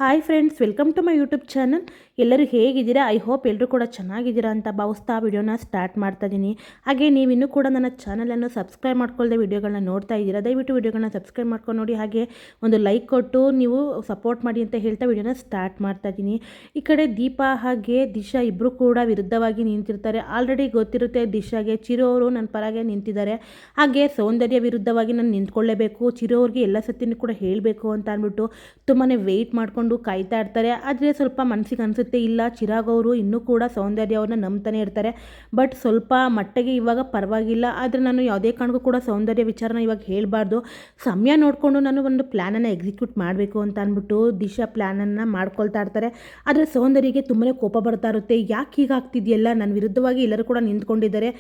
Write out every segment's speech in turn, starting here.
Hi friends, welcome to my YouTube channel. ಎಲ್ಲರೂ ಹೇಗಿದ್ದೀರಾ? I hope ಎಲ್ಲರೂ ಕೂಡ ಚೆನ್ನಾಗಿದ್ದೀರಾ ಅಂತ ಭಾವಿಸ್ತಾ ವಿಡಿಯೋನ ಸ್ಟಾರ್ಟ್ ಮಾಡ್ತಾ ಇದ್ದೀನಿ. ಹಾಗೆ ನೀವಿನ್ನೂ ಕೂಡ ನನ್ನ ಚಾನಲನ್ನು ಸಬ್ಸ್ಕ್ರೈಬ್ ಮಾಡ್ಕೊಳ್ಳದೆ ವಿಡಿಯೋಗಳನ್ನ ನೋಡ್ತಾ ಇದ್ದೀರಾ, ದಯವಿಟ್ಟು ವಿಡಿಯೋಗಳನ್ನ ಸಬ್ಸ್ಕ್ರೈಬ್ ಮಾಡ್ಕೊಂಡು ನೋಡಿ. ಹಾಗೆ ಒಂದು ಲೈಕ್ ಕೊಟ್ಟು ನೀವು ಸಪೋರ್ಟ್ ಮಾಡಿ ಅಂತ ಹೇಳ್ತಾ ವಿಡಿಯೋನ ಸ್ಟಾರ್ಟ್ ಮಾಡ್ತಾ ಇದ್ದೀನಿ. ಈ ಕಡೆ ದೀಪಾ ಹಾಗೆ ದಿಶಾ ಇಬ್ಬರು ಕೂಡ ವಿರುದ್ಧವಾಗಿ ನಿಂತಿರ್ತಾರೆ. ಆಲ್ರೆಡಿ ಗೊತ್ತಿರುತ್ತೆ ದಿಶಾಗೆ, ಚಿರು ಅವರು ನನ್ನ ಪರಗೆ ನಿಂತಿದ್ದಾರೆ. ಹಾಗೆ ಸೌಂದರ್ಯ ವಿರುದ್ಧವಾಗಿ ನಾನು ನಿಂತ್ಕೊಳ್ಳೇಬೇಕು, ಚಿರು ಅವ್ರಿಗೆ ಎಲ್ಲ ಸತ್ಯನೂ ಕೂಡ ಹೇಳಬೇಕು ಅಂತ ಅಂದ್ಬಿಟ್ಟು ತುಂಬಾ ವೆಯ್ಟ್ ಮಾಡ್ಕೊಂಡು ಕಾಯ್ತಾ ಇರ್ತಾರೆ. ಆದರೆ ಸ್ವಲ್ಪ ಮನಸ್ಸಿಗೆ ಅನಿಸುತ್ತೆ, ಇಲ್ಲ ಚಿರಾಗ್ ಅವರು ಇನ್ನೂ ಕೂಡ ಸೌಂದರ್ಯ ಅವ್ರನ್ನ ನಂಬ್ತಾನೆ ಇರ್ತಾರೆ. ಬಟ್ ಸ್ವಲ್ಪ ಮಟ್ಟಿಗೆ ಇವಾಗ ಪರವಾಗಿಲ್ಲ. ಆದರೆ ನಾನು ಯಾವುದೇ ಕಾರಣಕ್ಕೂ ಕೂಡ ಸೌಂದರ್ಯ ವಿಚಾರನ ಇವಾಗ ಹೇಳಬಾರ್ದು, ಸಮಯ ನೋಡಿಕೊಂಡು ನಾನು ಒಂದು ಪ್ಲ್ಯಾನನ್ನು ಎಕ್ಸಿಕ್ಯೂಟ್ ಮಾಡಬೇಕು ಅಂತ ಅಂದ್ಬಿಟ್ಟು ದಿಶಾ ಪ್ಲ್ಯಾನನ್ನು ಮಾಡ್ಕೊಳ್ತಾ ಇರ್ತಾರೆ. ಆದರೆ ಸೌಂದರ್ಯಗೆ ತುಂಬಾ ಕೋಪ ಬರ್ತಾ ಇರುತ್ತೆ. ಯಾಕೆ ಹೀಗಾಗ್ತಿದೆಯಲ್ಲ, ನನ್ನ ವಿರುದ್ಧವಾಗಿ ಎಲ್ಲರೂ ಕೂಡ ನಿಂತ್ಕೊಂಡಿದ್ದಾರೆ,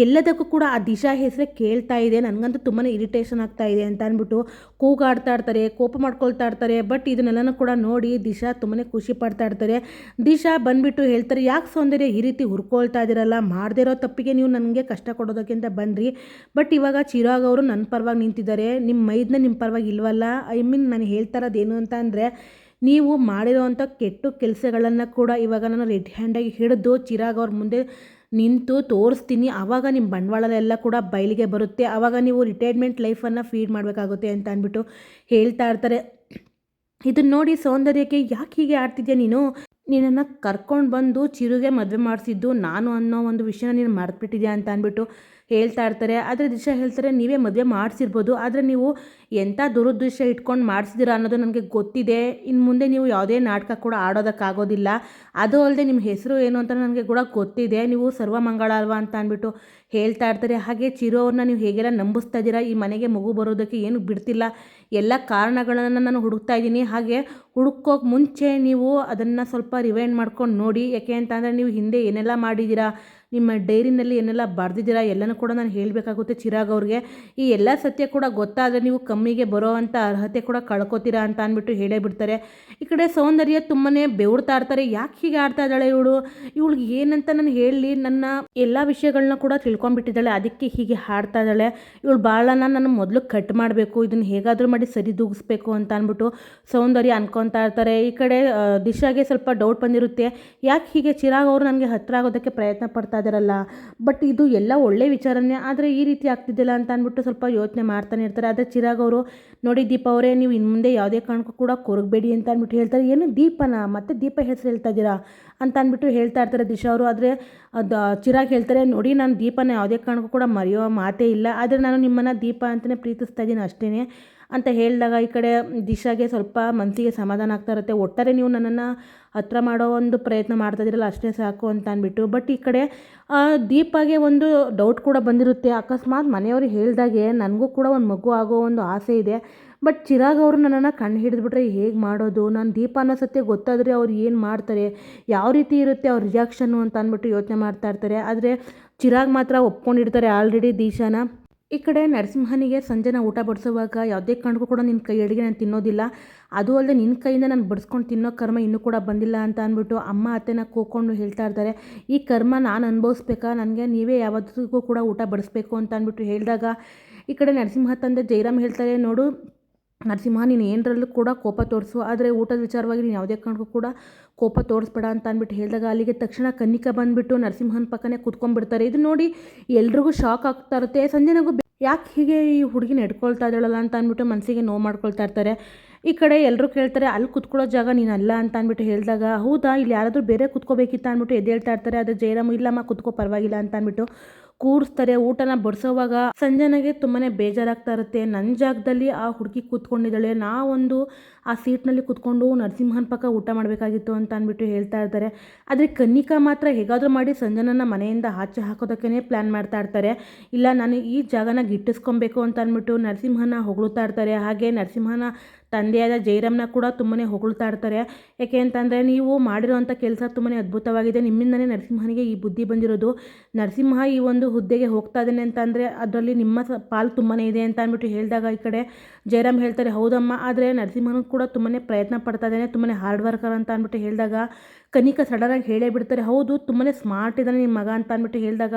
ಎಲ್ಲದಕ್ಕೂ ಕೂಡ ಆ ದಿಶಾ ಹೆಸರೇ ಕೇಳ್ತಾ ಇದೆ, ನನಗಂತೂ ತುಂಬಾ ಇರಿಟೇಷನ್ ಆಗ್ತಾ ಇದೆ ಅಂತ ಅಂದ್ಬಿಟ್ಟು ಕೂಗಾಡ್ತಾ ಇರ್ತಾರೆ, ಕೋಪ ಮಾಡ್ಕೊಳ್ತಾ ಇರ್ತಾರೆ. ಬಟ್ ಇದನ್ನೆಲ್ಲನೂ ಕೂಡ ನೋಡಿ ದಿಶಾ ತುಂಬಾ ಖುಷಿ ಪಡ್ತಾ ಇರ್ತಾರೆ. ದಿಶಾ ಬಂದುಬಿಟ್ಟು ಹೇಳ್ತಾರೆ, ಯಾಕೆ ಸೌಂದರ್ಯ ಈ ರೀತಿ ಹುರ್ಕೊಳ್ತಾ ಇದ್ದೀರಲ್ಲ, ಮಾಡದೇ ಇರೋ ತಪ್ಪಿಗೆ ನೀವು ನನಗೆ ಕಷ್ಟ ಕೊಡೋದಕ್ಕಿಂತ ಬನ್ನಿರಿ. ಬಟ್ ಇವಾಗ ಚಿರಾಗ್ ಅವರು ನನ್ನ ಪರವಾಗಿ ನಿಂತಿದ್ದಾರೆ, ನಿಮ್ಮ ಮೈದನ್ನ ನಿಮ್ಮ ಪರವಾಗಿ ಇಲ್ವಲ್ಲ. ಐ ಮೀನ್ ನಾನು ಹೇಳ್ತಾ ಇರೋದೇನು ಅಂತ ಅಂದರೆ, ನೀವು ಮಾಡಿರೋವಂಥ ಕೆಟ್ಟ ಕೆಲಸಗಳನ್ನು ಕೂಡ ಇವಾಗ ನಾನು ರೆಡ್ ಹ್ಯಾಂಡಾಗಿ ಹಿಡಿದು ಚಿರಾಗ್ ಅವ್ರ ಮುಂದೆ ನಿಂತು ತೋರಿಸ್ತೀನಿ. ಆವಾಗ ನಿಮ್ಮ ಬಂಡವಾಳ ಕೂಡ ಬಯಲಿಗೆ ಬರುತ್ತೆ, ಆವಾಗ ನೀವು ರಿಟೈರ್ಮೆಂಟ್ ಲೈಫನ್ನು ಫೀಡ್ ಮಾಡಬೇಕಾಗುತ್ತೆ ಅಂತ ಅಂದ್ಬಿಟ್ಟು ಹೇಳ್ತಾ ಇರ್ತಾರೆ. ಇದನ್ನು ನೋಡಿ ಸೌಂದರ್ಯಕ್ಕೆ, ಯಾಕೆ ಹೀಗೆ ಆಡ್ತಿದ್ಯಾ ನೀನನ್ನು ಕರ್ಕೊಂಡು ಬಂದು ಚಿರುಗೆ ಮದುವೆ ಮಾಡಿಸಿದ್ದು ನಾನು ಅನ್ನೋ ಒಂದು ವಿಷಯನ ನೀನು ಮರೆತುಬಿಟ್ಟಿದ್ಯಾ ಅಂತ ಅಂದ್ಬಿಟ್ಟು ಹೇಳ್ತಾ ಇರ್ತಾರೆ. ಆದರೆ ದಿಶಾ ಹೇಳ್ತಾರೆ, ನೀವೇ ಮದುವೆ ಮಾಡಿಸಿರ್ಬೋದು, ಆದರೆ ನೀವು ಎಂಥ ದುರುದ್ದೇಶ ಇಟ್ಕೊಂಡು ಮಾಡಿಸಿದ್ದೀರಾ ಅನ್ನೋದು ನನಗೆ ಗೊತ್ತಿದೆ. ಇನ್ನು ಮುಂದೆ ನೀವು ಯಾವುದೇ ನಾಟಕ ಕೂಡ ಆಡೋದಕ್ಕಾಗೋದಿಲ್ಲ. ಅದು ಅಲ್ಲದೆ ನಿಮ್ಮ ಹೆಸರು ಏನು ಅಂತ ನನಗೆ ಕೂಡ ಗೊತ್ತಿದೆ, ನೀವು ಸರ್ವಮಂಗಳ ಅಲ್ವಾ ಅಂತ ಅಂದ್ಬಿಟ್ಟು ಹೇಳ್ತಾ ಇರ್ತಾರೆ. ಹಾಗೆ ಚಿರು ಅವ್ರನ್ನ ನೀವು ಹೇಗೆಲ್ಲ ನಂಬಿಸ್ತಾ ಇದ್ದೀರಾ, ಈ ಮನೆಗೆ ಮಗು ಬರೋದಕ್ಕೆ ಏನು ಬಿಡ್ತಿಲ್ಲ, ಎಲ್ಲ ಕಾರಣಗಳನ್ನು ನಾನು ಹುಡುಕ್ತಾ ಇದ್ದೀನಿ. ಹಾಗೆ ಹುಡುಕೋಕೆ ಮುಂಚೆ ನೀವು ಅದನ್ನು ಸ್ವಲ್ಪ ರಿವೈಂಡ್ ಮಾಡ್ಕೊಂಡು ನೋಡಿ, ಯಾಕೆ ಅಂತ ಅಂದರೆ ನೀವು ಹಿಂದೆ ಏನೆಲ್ಲ ಮಾಡಿದ್ದೀರಾ, ನಿಮ್ಮ ಡೈರಿನಲ್ಲಿ ಏನೆಲ್ಲ ಬರೆದಿದ್ದೀರಾ ಎಲ್ಲನೂ ಕೂಡ ನಾನು ಹೇಳಬೇಕಾಗುತ್ತೆ ಚಿರಾಗ್ ಅವ್ರಿಗೆ. ಈ ಎಲ್ಲ ಸತ್ಯ ಕೂಡ ಗೊತ್ತಾದರೆ ನೀವು ಕಮ್ಮಿಗೆ ಬರೋ ಅಂಥ ಅರ್ಹತೆ ಕೂಡ ಕಳ್ಕೊತೀರಾ ಅಂತ ಅಂದ್ಬಿಟ್ಟು ಹೇಳೇ ಬಿಡ್ತಾರೆ. ಈ ಕಡೆ ಸೌಂದರ್ಯ ತುಂಬಾ ಬೆವರ್ತಾ ಇರ್ತಾರೆ. ಯಾಕೆ ಹೀಗೆ ಆಡ್ತಾ ಇದ್ದಾಳೆ ಇವಳಿಗೆ ಏನಂತ ನಾನು ಹೇಳಲಿ, ನನ್ನ ಎಲ್ಲ ವಿಷಯಗಳನ್ನ ಕೂಡ ತಿಳ್ಕೊಂಡ್ಬಿಟ್ಟಿದ್ದಾಳೆ, ಅದಕ್ಕೆ ಹೀಗೆ ಹಾಡ್ತಾ ಇದ್ದಾಳೆ. ಇವಳು ಭಾಳನ ನಾನು ಮೊದಲು ಕಟ್ ಮಾಡಬೇಕು, ಇದನ್ನು ಹೇಗಾದರೂ ಮಾಡಿ ಸರಿದೂಗಿಸ್ಬೇಕು ಅಂತ ಅಂದ್ಬಿಟ್ಟು ಸೌಂದರ್ಯ ಅನ್ಕೊತಾ ಇರ್ತಾರೆ. ಈ ಕಡೆ ದಿಶಾಗೆ ಸ್ವಲ್ಪ ಡೌಟ್ ಬಂದಿರುತ್ತೆ, ಯಾಕೆ ಹೀಗೆ ಚಿರಾಗ್ ಅವರು ನನಗೆ ಹತ್ತಿರ ಆಗೋದಕ್ಕೆ ಪ್ರಯತ್ನ ಪಡ್ತಾ ಇದ್ದಾರಲ್ಲ, ಬಟ್ ಇದು ಎಲ್ಲ ಒಳ್ಳೆ ವಿಚಾರನೇ, ಆದರೆ ಈ ರೀತಿ ಆಗ್ತಿದ್ದಿಲ್ಲ ಅಂತ ಅಂದ್ಬಿಟ್ಟು ಸ್ವಲ್ಪ ಯೋಚನೆ ಮಾಡ್ತಾನೆ ಇರ್ತಾರೆ. ಆದರೆ ಚಿರಾಗ್ ಅವರು, ನೋಡಿ ದೀಪ ಅವರೇ, ನೀವು ಇನ್ನು ಮುಂದೆ ಯಾವುದೇ ಕಾರಣಕ್ಕೂ ಕೂಡ ಕೊರಗಬೇಡಿ ಅಂತ ಅಂದ್ಬಿಟ್ಟು ಹೇಳ್ತಾರೆ. ಏನು ದೀಪನ, ಮತ್ತೆ ದೀಪ ಹೆಸರು ಹೇಳ್ತಾ ಇದ್ದೀರಾ ಅಂತ ಅಂದ್ಬಿಟ್ಟು ಹೇಳ್ತಾ ಇರ್ತಾರೆ ದಿಶಾ ಅವರು. ಆದರೆ ಅದು ಚಿರಾಗ್ ಹೇಳ್ತಾರೆ, ನೋಡಿ ನಾನು ದೀಪನ ಯಾವುದೇ ಕಾರಣಕ್ಕೂ ಕೂಡ ಮರೆಯೋ ಮಾತೇ ಇಲ್ಲ, ಆದರೆ ನಾನು ನಿಮ್ಮನ್ನು ದೀಪ ಅಂತಲೇ ಪ್ರೀತಿಸ್ತಾ ಇದ್ದೀನಿ ಅಷ್ಟೇ ಅಂತ ಹೇಳಿದಾಗ ಈ ಕಡೆ ದಿಶಾಗೆ ಸ್ವಲ್ಪ ಮನಸ್ಸಿಗೆ ಸಮಾಧಾನ ಆಗ್ತಾ ಇರುತ್ತೆ. ಒಟ್ಟಾರೆ ನೀವು ನನ್ನನ್ನು ಹತ್ರ ಮಾಡೋ ಒಂದು ಪ್ರಯತ್ನ ಮಾಡ್ತಾ ಇದ್ದೀರಲ್ಲ, ಅಷ್ಟೇ ಸಾಕು ಅಂತ ಅಂದ್ಬಿಟ್ಟು. ಬಟ್ ಈ ಕಡೆ ದೀಪಾಗೆ ಒಂದು ಡೌಟ್ ಕೂಡ ಬಂದಿರುತ್ತೆ, ಅಕಸ್ಮಾತ್ ಮನೆಯವ್ರಿಗೆ ಹೇಳ್ದಾಗೆ ನನಗೂ ಕೂಡ ಒಂದು ಮಗು ಆಗೋ ಒಂದು ಆಸೆ ಇದೆ, ಬಟ್ ಚಿರಾಗ್ ಅವರು ನನ್ನನ್ನು ಕಂಡು ಹಿಡಿದ್ಬಿಟ್ರೆ ಹೇಗೆ ಮಾಡೋದು, ನಾನು ದೀಪ ಅನ್ನೋ ಸತ್ಯ ಗೊತ್ತಾದರೆ ಅವ್ರು ಏನು ಮಾಡ್ತಾರೆ, ಯಾವ ರೀತಿ ಇರುತ್ತೆ ಅವ್ರ ರಿಯಾಕ್ಷನ್ನು ಅಂತ ಅಂದ್ಬಿಟ್ಟು ಯೋಚನೆ ಮಾಡ್ತಾ ಇರ್ತಾರೆ. ಆದರೆ ಚಿರಾಗ್ ಮಾತ್ರ ಒಪ್ಕೊಂಡಿರ್ತಾರೆ ಆಲ್ರೆಡಿ ದಿಶಾನ. ಈ ಕಡೆ ನರಸಿಂಹನಿಗೆ ಸಂಜೆನ ಊಟ ಬಡಿಸುವಾಗ ಯಾವುದೇ ಕಾರಣಕ್ಕೂ ಕೂಡ ನಿನ್ನ ಕೈ ಅಡುಗೆ ನಾನು ತಿನ್ನೋದಿಲ್ಲ, ಅದು ಅಲ್ಲದೆ ನಿನ್ನ ಕೈಯಿಂದ ನಾನು ಬಡಿಸ್ಕೊಂಡು ತಿನ್ನೋ ಕರ್ಮ ಇನ್ನೂ ಕೂಡ ಬಂದಿಲ್ಲ ಅಂತ ಅಂದ್ಬಿಟ್ಟು ಅಮ್ಮ ಅತ್ತೆನ ಕೂಕೊಂಡು ಹೇಳ್ತಾ ಇರ್ತಾರೆ. ಈ ಕರ್ಮ ನಾನು ಅನುಭವಿಸ್ಬೇಕಾ, ನನಗೆ ನೀವೇ ಯಾವತ್ತಿಗೂ ಕೂಡ ಊಟ ಬಡಿಸ್ಬೇಕು ಅಂತ ಅಂದ್ಬಿಟ್ಟು ಹೇಳಿದಾಗ ಈ ಕಡೆ ನರಸಿಂಹ ತಂದೆ ಜೈರಾಮ್ ಹೇಳ್ತಾರೆ, ನೋಡು ನರಸಿಂಹ, ನೀನು ಏನರಲ್ಲೂ ಕೂಡ ಕೋಪ ತೋರಿಸು, ಆದರೆ ಊಟದ ವಿಚಾರವಾಗಿ ನೀನು ಯಾವುದೇ ಕಾರಣಕ್ಕೂ ಕೂಡ ಕೋಪ ತೋರಿಸ್ಬೇಡ ಅಂತ ಅಂದ್ಬಿಟ್ಟು ಹೇಳಿದಾಗ ಅಲ್ಲಿಗೆ ತಕ್ಷಣ ಕನ್ನಿಕಾ ಬಂದುಬಿಟ್ಟು ನರಸಿಂಹನ ಪಕ್ಕನೇ ಕೂತ್ಕೊಂಡ್ಬಿಡ್ತಾರೆ. ಇದು ನೋಡಿ ಎಲ್ರಿಗೂ ಶಾಕ್ ಆಗ್ತಾ ಇರುತ್ತೆ. ಸಂಜೆನಾಗೂ ಯಾಕೆ ಹೀಗೆ ಈ ಹುಡುಗಿ ನಡ್ಕೊಳ್ತಾ ಇದ್ದಾಳಲ್ಲ ಅಂತ ಅಂದ್ಬಿಟ್ಟು ಮನಸ್ಸಿಗೆ ನೋವು ಮಾಡ್ಕೊಳ್ತಾ ಇರ್ತಾರೆ. ಈ ಕಡೆ ಎಲ್ಲರೂ ಕೇಳ್ತಾರೆ, ಅಲ್ಲಿ ಕುತ್ಕೊಳ್ಳೋ ಜಾಗ ನೀನಲ್ಲ ಅಂತ ಅಂದ್ಬಿಟ್ಟು ಹೇಳಿದಾಗ, ಹೌದಾ ಇಲ್ಲಿ ಯಾರಾದರೂ ಬೇರೆ ಕುತ್ಕೋಬೇಕಿತ್ತ ಅಂದ್ಬಿಟ್ಟು ಎದ್ದೇಳ್ತಾ ಇರ್ತಾರೆ. ಆದರೆ ಜಯರಾಮ್, ಇಲ್ಲಮ್ಮ ಕುತ್ಕೋ ಪರವಾಗಿಲ್ಲ ಅಂತ ಅಂದ್ಬಿಟ್ಟು ಕೂರಿಸ್ತಾರೆ. ಊಟನ ಬಡಿಸೋವಾಗ ಸಂಜನಾಗೆ ತುಂಬಾ ಬೇಜಾರಾಗ್ತಾ ಇರುತ್ತೆ, ನನ್ನ ಜಾಗದಲ್ಲಿ ಆ ಹುಡುಗಿ ಕೂತ್ಕೊಂಡಿದ್ದಾಳೆ, ನಾವೊಂದು ಆ ಸೀಟ್ನಲ್ಲಿ ಕೂತ್ಕೊಂಡು ನರಸಿಂಹನ ಪಕ್ಕ ಊಟ ಮಾಡಬೇಕಾಗಿತ್ತು ಅಂತ ಅಂದ್ಬಿಟ್ಟು ಹೇಳ್ತಾ ಇರ್ತಾರೆ. ಆದರೆ ಕನ್ನಿಕಾ ಮಾತ್ರ ಹೇಗಾದರೂ ಮಾಡಿ ಸಂಜನನ್ನ ಮನೆಯಿಂದ ಆಚೆ ಹಾಕೋದಕ್ಕೇ ಪ್ಲ್ಯಾನ್ ಮಾಡ್ತಾ ಇರ್ತಾರೆ. ಇಲ್ಲ, ನಾನು ಈ ಜಾಗನ ಗಿಟ್ಟಿಸ್ಕೊಬೇಕು ಅಂತ ಅಂದ್ಬಿಟ್ಟು ನರಸಿಂಹನ ಹೊಗಳುತ್ತಾ ಇರ್ತಾರೆ. ಹಾಗೆ ನರಸಿಂಹನ ತಂದೆಯಾದ ಜೈರಾಮ್ನ ಕೂಡ ತುಂಬಾ ಹೊಗಳ್ತಾ ಇರ್ತಾರೆ. ಯಾಕೆ ಅಂತಂದರೆ, ನೀವು ಮಾಡಿರೋವಂಥ ಕೆಲಸ ತುಂಬಾ ಅದ್ಭುತವಾಗಿದೆ, ನಿಮ್ಮಿಂದಲೇ ನರಸಿಂಹನಿಗೆ ಈ ಬುದ್ಧಿ ಬಂದಿರೋದು, ನರಸಿಂಹ ಈ ಒಂದು ಹುದ್ದೆಗೆ ಹೋಗ್ತಾ ಇದ್ದಾನೆ ಅಂತಂದರೆ ಅದರಲ್ಲಿ ನಿಮ್ಮ ಪಾಲು ತುಂಬಾ ಇದೆ ಅಂತ ಅಂದ್ಬಿಟ್ಟು ಹೇಳಿದಾಗ ಈ ಕಡೆ ಜಯರಾಮ್ ಹೇಳ್ತಾರೆ, ಹೌದಮ್ಮ, ಆದರೆ ನರಸಿಂಹನೂ ಕೂಡ ತುಂಬಾ ಪ್ರಯತ್ನ ಪಡ್ತಾ ಇದ್ದಾನೆ, ತುಂಬಾ ಹಾರ್ಡ್ ವರ್ಕರ್ ಅಂತ ಅಂದ್ಬಿಟ್ಟು ಹೇಳಿದಾಗ ಕನಿಕಾ ಸಡನ್ನಾಗಿ ಹೇಳೇ ಬಿಡ್ತಾರೆ, ಹೌದು ತುಂಬಾ ಸ್ಮಾರ್ಟ್ ಇದ್ದಾನೆ ನಿಮ್ಮ ಮಗ ಅಂತ ಅಂದ್ಬಿಟ್ಟು ಹೇಳಿದಾಗ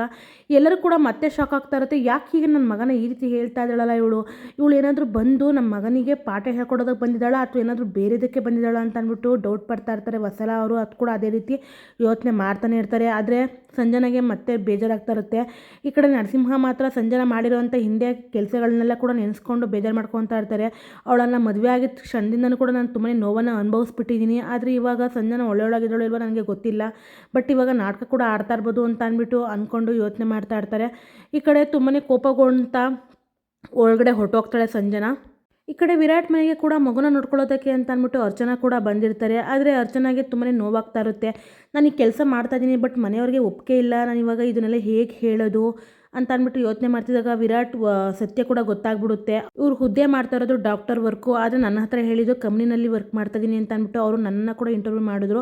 ಎಲ್ಲರೂ ಕೂಡ ಮತ್ತೆ ಶಾಕ್ ಆಗ್ತಾ ಇರುತ್ತೆ. ಯಾಕೆ ಹೀಗೆ ನನ್ನ ಮಗನ ಈ ರೀತಿ ಹೇಳ್ತಾ ಇದ್ದಾಳಲ್ಲ ಇವಳು ಏನಾದರೂ ಬಂದು ನಮ್ಮ ಮಗನಿಗೆ ಪಾಠ ಹೇಳ್ಕೊಡೋದು ಕೊಡೋದಕ್ಕೆ ಬಂದಿದ್ದಾಳ ಅಥವಾ ಏನಾದರೂ ಬೇರೆದಕ್ಕೆ ಬಂದಿದ್ದಾಳ ಅಂತ ಅಂದ್ಬಿಟ್ಟು ಡೌಟ್ ಪಡ್ತಾ ಇರ್ತಾರೆ ವತ್ಸಲ ಅವರು. ಅದು ಕೂಡ ಅದೇ ರೀತಿ ಯೋಚನೆ ಮಾಡ್ತಾನೆ ಇರ್ತಾರೆ. ಆದರೆ ಸಂಜನಾಗೆ ಮತ್ತೆ ಬೇಜಾರಾಗ್ತಾ ಇರುತ್ತೆ. ಈ ಕಡೆ ನರಸಿಂಹ ಮಾತ್ರ ಸಂಜನಾ ಮಾಡಿರೋವಂಥ ಹಿಂದೆ ಕೆಲಸಗಳನ್ನೆಲ್ಲ ಕೂಡ ನೆನೆಸ್ಕೊಂಡು ಬೇಜಾರು ಮಾಡ್ಕೊತಾ ಇರ್ತಾರೆ. ಅವಳನ್ನು ಮದುವೆ ಆಗಿದ್ದ ಕ್ಷಣದಿಂದನೂ ಕೂಡ ನಾನು ತುಂಬಾ ನೋವನ್ನು ಅನುಭವಿಸ್ಬಿಟ್ಟಿದ್ದೀನಿ. ಆದರೆ ಇವಾಗ ಸಂಜನಾ ಒಳ್ಳೆಯೊಳಗಿದ್ದಳು ಇಲ್ವೋ ನನಗೆ ಗೊತ್ತಿಲ್ಲ, ಬಟ್ ಇವಾಗ ನಾಟಕ ಕೂಡ ಆಡ್ತಾ ಇರ್ಬೋದು ಅಂತ ಅಂದ್ಬಿಟ್ಟು ಅಂದ್ಕೊಂಡು ಯೋಚನೆ ಮಾಡ್ತಾ ಇರ್ತಾರೆ. ಈ ಕಡೆ ತುಂಬಾ ಕೋಪಗೊಂತ ಒಳಗಡೆ ಹೊರಟೋಗ್ತಾಳೆ ಸಂಜನಾ. ಈ ಕಡೆ ವಿರಾಟ್ ಮನೆಗೆ ಕೂಡ ಮಗುನ ನೋಡ್ಕೊಳ್ಳೋದಕ್ಕೆ ಅಂತ ಅಂದ್ಬಿಟ್ಟು ಅರ್ಚನಾ ಕೂಡ ಬಂದಿರ್ತಾರೆ. ಆದರೆ ಅರ್ಚನಾಗೆ ತುಂಬಾ ನೋವಾಗ್ತಾ ಇರುತ್ತೆ. ನಾನು ಈ ಕೆಲಸ ಮಾಡ್ತಾಯಿದ್ದೀನಿ, ಬಟ್ ಮನೆಯವ್ರಿಗೆ ಒಪ್ಪಿಗೆ ಇಲ್ಲ, ನಾನು ಇವಾಗ ಇದನ್ನೆಲ್ಲ ಹೇಗೆ ಹೇಳೋದು ಅಂತ ಅಂದ್ಬಿಟ್ಟು ಯೋಚನೆ ಮಾಡ್ತಿದ್ದಾಗ ವಿರಾಟ್ ಸತ್ಯ ಕೂಡ ಗೊತ್ತಾಗ್ಬಿಡುತ್ತೆ. ಇವ್ರು ಹುದ್ದೆ ಮಾಡ್ತಾ ಇರೋದು ಡಾಕ್ಟರ್ ವರ್ಕು, ಆದರೆ ನನ್ನ ಹತ್ರ ಹೇಳಿದ್ದು ಕಂಪ್ನಿನಲ್ಲಿ ವರ್ಕ್ ಮಾಡ್ತಾಯಿದ್ದೀನಿ ಅಂತ ಅಂದ್ಬಿಟ್ಟು ಅವರು ನನ್ನನ್ನು ಕೂಡ ಇಂಟರ್ವ್ಯೂ ಮಾಡಿದ್ರು.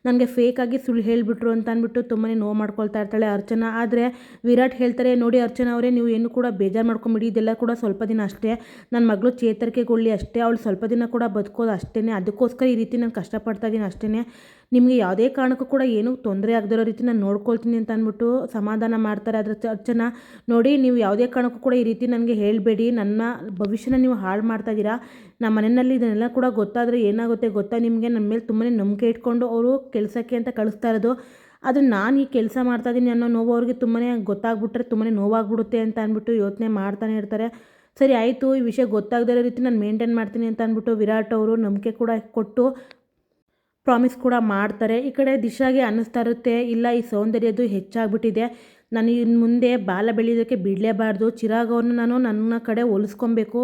ನನಗೆ ಫೇಕಾಗಿ ಸುಳ್ಳು ಹೇಳಿಬಿಟ್ರು ಅಂತ ಅಂದ್ಬಿಟ್ಟು ತುಂಬಾ ನೋವು ಮಾಡ್ಕೊಳ್ತಾ ಇರ್ತಾಳೆ ಅರ್ಚನಾ. ಆದರೆ ವಿರಾಟ್ ಹೇಳ್ತಾರೆ, ನೋಡಿ ಅರ್ಚನಾ ಅವರೇ, ನೀವು ಏನು ಕೂಡ ಬೇಜಾರು ಮಾಡ್ಕೊಂಬಿಡಿ, ಇದೆಲ್ಲ ಕೂಡ ಸ್ವಲ್ಪ ದಿನ ಅಷ್ಟೇ, ನನ್ನ ಮಗಳು ಚೇತರಿಕೆಗೊಳ್ಳಿ ಅಷ್ಟೇ, ಅವಳು ಸ್ವಲ್ಪ ದಿನ ಕೂಡ ಬದುಕೋದು ಅಷ್ಟೇ, ಅದಕ್ಕೋಸ್ಕರ ಈ ರೀತಿ ನಾನು ಕಷ್ಟಪಡ್ತಾ ಇದ್ದೀನಿ ಅಷ್ಟೇ, ನಿಮಗೆ ಯಾವುದೇ ಕಾರಣಕ್ಕೂ ಕೂಡ ಏನೂ ತೊಂದರೆ ಆಗದಿರೋ ರೀತಿ ನಾನು ನೋಡ್ಕೊಳ್ತೀನಿ ಅಂತ ಅಂದ್ಬಿಟ್ಟು ಸಮಾಧಾನ ಮಾಡ್ತಾರೆ. ಅದರ ಅರ್ಚನಾ, ನೋಡಿ ನೀವು ಯಾವುದೇ ಕಾರಣಕ್ಕೂ ಕೂಡ ಈ ರೀತಿ ನನಗೆ ಹೇಳಬೇಡಿ, ನನ್ನ ಭವಿಷ್ಯನ ನೀವು ಹಾಳು ಮಾಡ್ತಾ ಇದ್ದೀರಾ, ನಮ್ಮ ಮನೆಯಲ್ಲಿ ಇದನ್ನೆಲ್ಲ ಕೂಡ ಗೊತ್ತಾದರೆ ಏನಾಗುತ್ತೆ ಗೊತ್ತಾ ನಿಮಗೆ, ನನ್ನ ಮೇಲೆ ತುಂಬಾ ನಂಬಿಕೆ ಇಟ್ಕೊಂಡು ಅವರು ಕೆಲಸಕ್ಕೆ ಅಂತ ಕಳಿಸ್ತಾ ಇರೋದು, ಆದರೆ ನಾನು ಈ ಕೆಲಸ ಮಾಡ್ತಾಯಿದ್ದೀನಿ ಅನ್ನೋ ನೋವು ಅವ್ರಿಗೆ ತುಂಬಾ ಗೊತ್ತಾಗ್ಬಿಟ್ರೆ ತುಂಬಾ ನೋವಾಗ್ಬಿಡುತ್ತೆ ಅಂತ ಅಂದ್ಬಿಟ್ಟು ಯೋಚನೆ ಮಾಡ್ತಾನೆ ಇರ್ತಾರೆ. ಸರಿ ಆಯಿತು, ಈ ವಿಷಯ ಗೊತ್ತಾಗದಿರೋ ರೀತಿ ನಾನು ಮೇಂಟೈನ್ ಮಾಡ್ತೀನಿ ಅಂತ ಅಂದ್ಬಿಟ್ಟು ವಿರಾಟ್ ಅವರು ನಂಬಿಕೆ ಕೂಡ ಕೊಟ್ಟು ಪ್ರಾಮಿಸ್ ಕೂಡ ಮಾಡ್ತಾರೆ. ಈ ಕಡೆ ದಿಶಾಗೆ ಅನ್ನಿಸ್ತಾ ಇರುತ್ತೆ, ಇಲ್ಲ ಈ ಸೌಂದರ್ಯದ್ದು ಹೆಚ್ಚಾಗ್ಬಿಟ್ಟಿದೆ, ನಾನು ಇನ್ನು ಮುಂದೆ ಬಾಲ ಬೆಳೆಯೋದಕ್ಕೆ ಬಿಡಲೇಬಾರ್ದು, ಚಿರಾಗ್ ಅವ್ರನ್ನ ನಾನು ನನ್ನ ಕಡೆ ಒಲಿಸ್ಕೊಬೇಕು,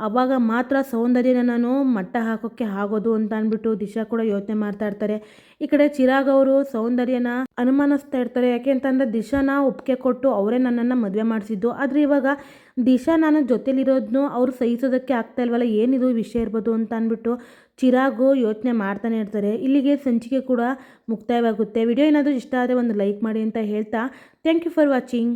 ಆವಾಗ ಮಾತ್ರ ಸೌಂದರ್ಯನ ನಾನು ಮಟ್ಟ ಹಾಕೋಕ್ಕೆ ಆಗೋದು ಅಂತ ಅಂದ್ಬಿಟ್ಟು ದಿಶಾ ಕೂಡ ಯೋಚನೆ ಮಾಡ್ತಾ ಇರ್ತಾರೆ. ಈ ಕಡೆ ಚಿರಾಗ್ ಅವರು ಸೌಂದರ್ಯನ ಅನುಮಾನಿಸ್ತಾ ಇರ್ತಾರೆ. ಯಾಕೆ ಅಂತಂದರೆ ದಿಶಾನ ಒಪ್ಪಿಗೆ ಕೊಟ್ಟು ಅವರೇ ನನ್ನನ್ನು ಮದುವೆ ಮಾಡಿಸಿದ್ದು, ಆದರೆ ಇವಾಗ ದಿಶಾ ನಾನು ಜೊತೆಲಿರೋದನ್ನು ಅವರು ಸಹಿಸೋದಕ್ಕೆ ಆಗ್ತಾ ಇಲ್ವಲ್ಲ, ಏನಿದು ವಿಷಯ ಇರ್ಬೋದು ಅಂತ ಅಂದ್ಬಿಟ್ಟು ಚಿರಾಗು ಯೋಚನೆ ಮಾಡ್ತಾನೆ ಇರ್ತಾರೆ. ಇಲ್ಲಿಗೆ ಸಂಚಿಕೆ ಕೂಡ ಮುಕ್ತಾಯವಾಗುತ್ತೆ. ವಿಡಿಯೋ ಏನಾದರೂ ಇಷ್ಟ ಆದರೆ ಒಂದು ಲೈಕ್ ಮಾಡಿ ಅಂತ ಹೇಳ್ತಾ ಥ್ಯಾಂಕ್ ಯು ಫಾರ್ ವಾಚಿಂಗ್.